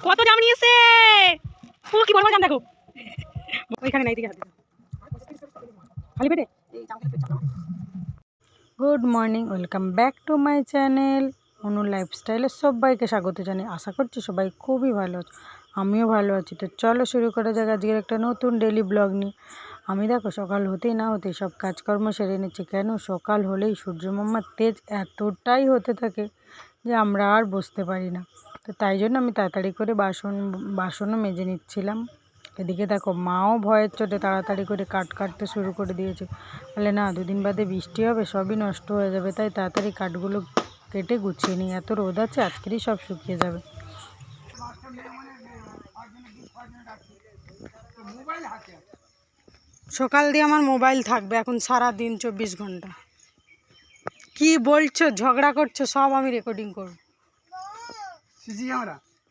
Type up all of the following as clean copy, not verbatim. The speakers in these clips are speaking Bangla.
কত জাম নিয়েছে। ও কি বড় জাম দেখো, ওইখানে নাই দিকে হাত খালি পেটে। Good morning, welcome back to my channel Anu লাইফস্টাইলে সবাইকে স্বাগত জানাই। আশা করছি সবাই খুবই ভালো আছো, আমিও ভালো আছি। তো চলো শুরু করা যাক আজকের একটা নতুন ডেলি ব্লগ নিয়ে। আমি দেখো সকাল হতেই না হতেই সব কাজকর্ম সেরে নিচ্ছি। কেন, সকাল হলেই সূর্যমামার তেজ এতটাই হতে থাকে যে আমরা আর বসতে পারি না। তো তাই জন্য আমি তাড়াতাড়ি করে বাসনও মেজে নিচ্ছিলাম। এদিকে দেখো মাও ভয়ের চোটে তাড়াতাড়ি করে কাটতে শুরু করে দিয়েছে। বলে না, দুদিন বাদে বৃষ্টি হবে, সবই নষ্ট হয়ে যাবে, তাই তাড়াতাড়ি কাঠগুলো কেটে গুছিয়ে নিই। এত রোদ আছে, আজকেরই সব শুকিয়ে যাবে। সকাল দিয়ে আমার মোবাইল থাকবে এখন সারা দিন 24 ঘন্টা। কি বলছো, ঝগড়া করছো, সব আমি রেকর্ডিং করব।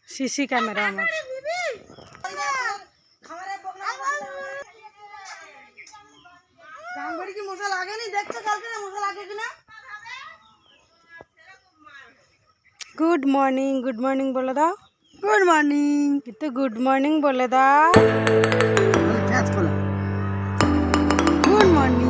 সিসি ক্যামেরা আমার। গুড মর্নিং, গুড মর্নিং বলে দাও। গুড মর্নিং, একটু গুড মর্নিং বলে দাও। Good morning.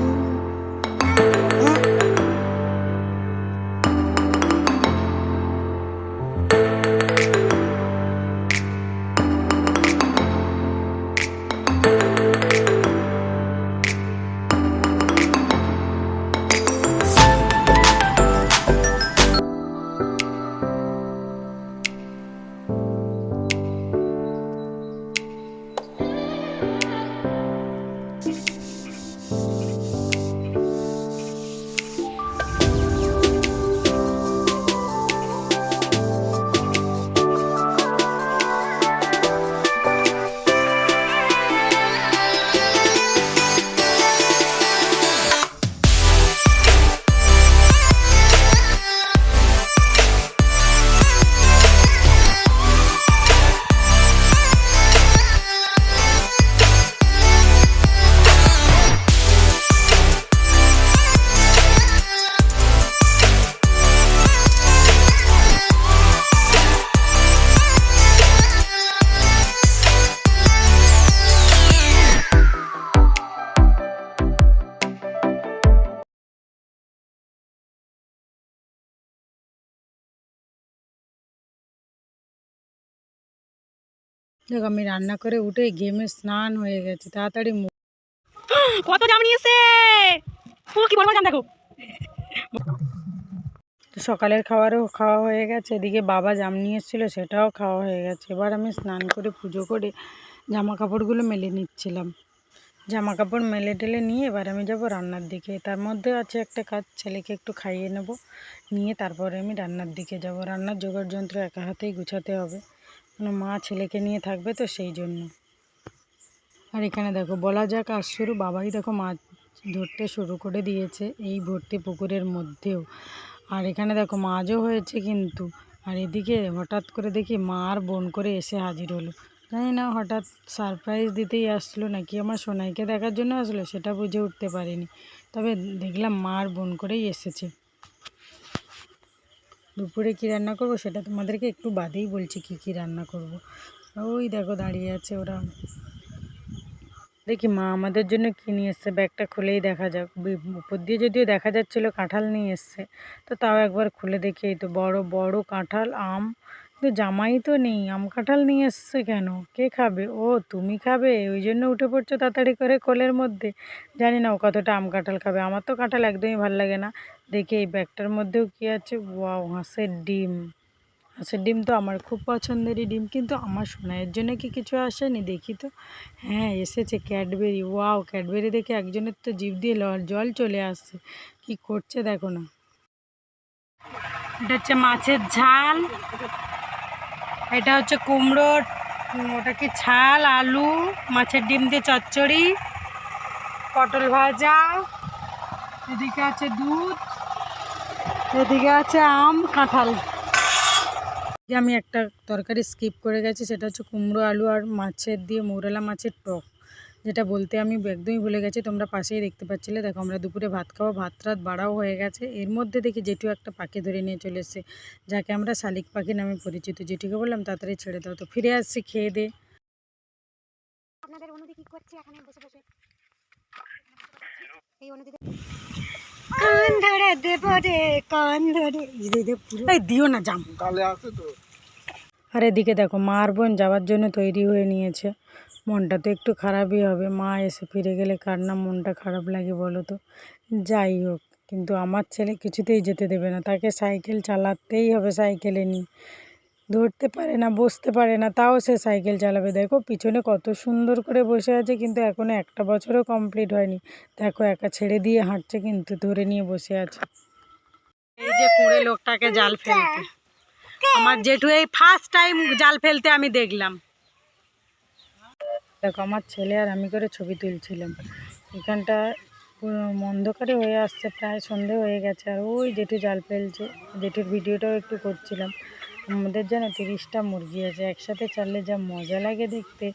দেখো আমি রান্না করে উঠে ঘেমে স্নান হয়ে গেছে। তাড়াতাড়ি কত জাম নিয়েছে। ও কি বড় জাম দেখো। সকালের খাবারও খাওয়া হয়ে গেছে, এদিকে বাবা জাম নিয়ে এসেছিলো, সেটাও খাওয়া হয়ে গেছে। এবার আমি স্নান করে পুজো করে জামা কাপড়গুলো মেলে নিচ্ছিলাম। জামা কাপড় মেলে টেলে নিয়ে এবার আমি যাব রান্নার দিকে। তার মধ্যে আছে একটা কাজ, ছেলেকে একটু খাইয়ে নেব, নিয়ে তারপরে আমি রান্নার দিকে যাব। রান্নার জোগাড় যন্ত্র একা হাতেই গুছাতে হবে, মা ছেলেকে নিয়ে থাকবে তো সেই জন্য। আর এখানে দেখো বলা যাক আজ শুরু, বাবাই দেখো মাছ ধরতে শুরু করে দিয়েছে এই ভর্তি পুকুরের মধ্যেও। আর এখানে দেখো মাছও হয়েছে কিন্তু। আর এদিকে হঠাৎ করে দেখি মা আর বোন করে এসে হাজির হলো। জানি না হঠাৎ সারপ্রাইজ দিতেই আসলো নাকি আমার সোনাইকে দেখার জন্য আসলো, সেটা বুঝে উঠতে পারিনি। তবে দেখলাম মা আর বোন করেই এসেছে। দুপুরে কী রান্না করব সেটা তোমাদেরকে একটু বাদেই বলছি কি রান্না করব। ওই দেখো দাঁড়িয়ে আছে ওরা। দেখি মা আমাদের জন্য কী নিয়ে এসছে, ব্যাগটা খুলেই দেখা যাক। উপর দিয়ে যদিও দেখা যাচ্ছিলো কাঁঠাল নিয়ে এসছে, তো তাও একবার খুলে দেখি। এই তো বড় বড় কাঁঠাল, আম, কিন্তু জামাই তো নেই। আম কাঁঠাল নিয়ে এসছে কেন, কে খাবে? ও তুমি খাবে, ওই জন্য উঠে পড়ছো তাড়াতাড়ি করে কোলের মধ্যে। জানি না ও কতটা আম কাঁঠাল খাবে, আমার তো কাঁঠাল একদমই ভালো লাগে না। দেখি এই ব্যাগটার মধ্যেও কী আছে। ওয়াও, হাঁসের ডিম। হাঁসের ডিম তো আমার খুব পছন্দেরই ডিম, কিন্তু আমার সোনাইয়ের জন্য কি কিছু আসেনি দেখি তো। হ্যাঁ এসেছে ক্যাডবেরি। ওয়াও, ক্যাডবেরি দেখে একজনের তো জিভ দিয়ে জল চলে আসছে। কি করছে দেখো না। এটা হচ্ছে মাছের ঝাল, এটা হচ্ছে কুমড়োর ওটা কি ছাল, আলু, মাছের ডিম দিয়ে চচ্চড়ি, পটল ভাজা, এদিকে আছে দুধ, এদিকে আছে আম কাঁঠাল। আমি একটা তরকারি স্কিপ করে গেছি, সেটা হচ্ছে কুমড়ো আলু আর মাছের দিয়ে মৌরলা মাছের টক। যেটা বলতে আমি একদমই ভুলে গেছি, তোমরা পাশেই দেখতে পাচ্ছিলে। দেখো আমরা দুপুরে ভাত খাওয়া, ভাত রাত বাড়াও হয়ে গেছে। এর মধ্যে দেখি জেঠু একটা পাখি ধরে নিয়ে চলে এসছে, যাকে আমরা শালিক পাখি নামে পরিচিত। জেঠুকে বললাম তাড়াতাড়ি ছেড়ে দাও, তো ফিরে আসছি খেয়ে দিয়ে। আপনাদের অনুদি কি করছে এখানে বসে বসে? এই অনুদিতে কান ধরে দেব রে, কান ধরে এই দিও না জাম কালে আছে তো। আর এদিকে দেখো মা আর বোন যাওয়ার জন্য তৈরি হয়ে নিয়েছে। মনটা তো একটু খারাপই হবে, মা এসে ফিরে গেলে কার না মনটা খারাপ লাগে বলো তো। যাই হোক, কিন্তু আমার ছেলে কিছুতেই যেতে দেবে না, তাকে সাইকেল চালাতেই হবে, সাইকেলে নিয়ে ধরতে পারে না, বসতে পারে না, তাও সে সাইকেল চালাবে। দেখো পিছনে কত সুন্দর করে বসে আছে, কিন্তু এখনো একটা বছরও কমপ্লিট হয়নি। দেখো একা ছেড়ে দিয়ে হাঁটছে, কিন্তু ধরে নিয়ে বসে আছে। এই যে কুঁড়ে লোকটাকে জাল ফেলতে, আমার জেঠু এই ফার্স্ট টাইম জাল ফেলতে আমি দেখলাম। দেখো আমার ছেলে আর আমি করে ছবি তুলছিলাম। এখানটা পুরো অন্ধকারে হয়ে আসছে, প্রায় সন্ধে হয়ে গেছে, আর ওই জেঠু জাল ফেলছে। জেঠুর ভিডিওটাও একটু করছিলাম। আমাদের যেন 30টা মুরগি আছে, একসাথে চাললে যা মজা লাগে দেখতে।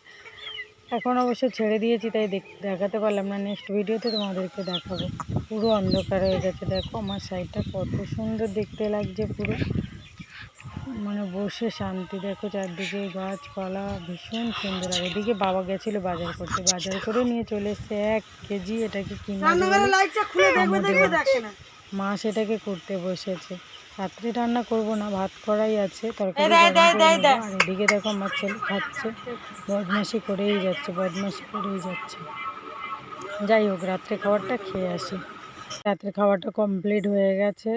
এখন অবশ্য ছেড়ে দিয়েছি, তাই দেখাতে পারলাম না। নেক্সট ভিডিওতে তোমাদেরকে দেখাবো। পুরো অন্ধকার হয়ে গেছে, দেখো আমার সাইডটা কত সুন্দর দেখতে লাগছে, পুরো মানে বসে শান্তি। দেখো চারদিকে গাছপালা ভীষণ সুন্দর। আর এদিকে বাবা গেছিলো বাজার করতে, বাজার করে নিয়ে চলে এসছে 1 কেজি এটাকে কিনে মা সেটাকে করতে বসেছে। রাত্রে রান্না করব না, ভাত করাই আছে, তরকারি গরম করে নেবো। আর এদিকে দেখো আমার ছেলে খাচ্ছে, বদমাশি করেই যাচ্ছে, বদমাশি করেই যাচ্ছে। যাই হোক, রাত্রে খাবারটা খেয়ে আসি। রাত্রে খাওয়াটা কমপ্লিট হয়ে গেছে।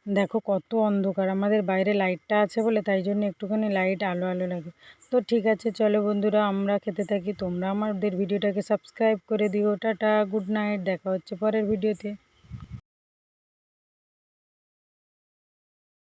দেখো কত অন্ধকার, আমাদের বাইরে লাইটটা আছে বলে তাই জন্য একটুখানি লাইট আলো আলো লাগে। তো ঠিক আছে চলো বন্ধুরা, আমরা খেতে থাকি, তোমরা আমাদের ভিডিওটাকে সাবস্ক্রাইব করে দিও। টাটা, গুড নাইট, দেখা হচ্ছে পরের ভিডিওতে।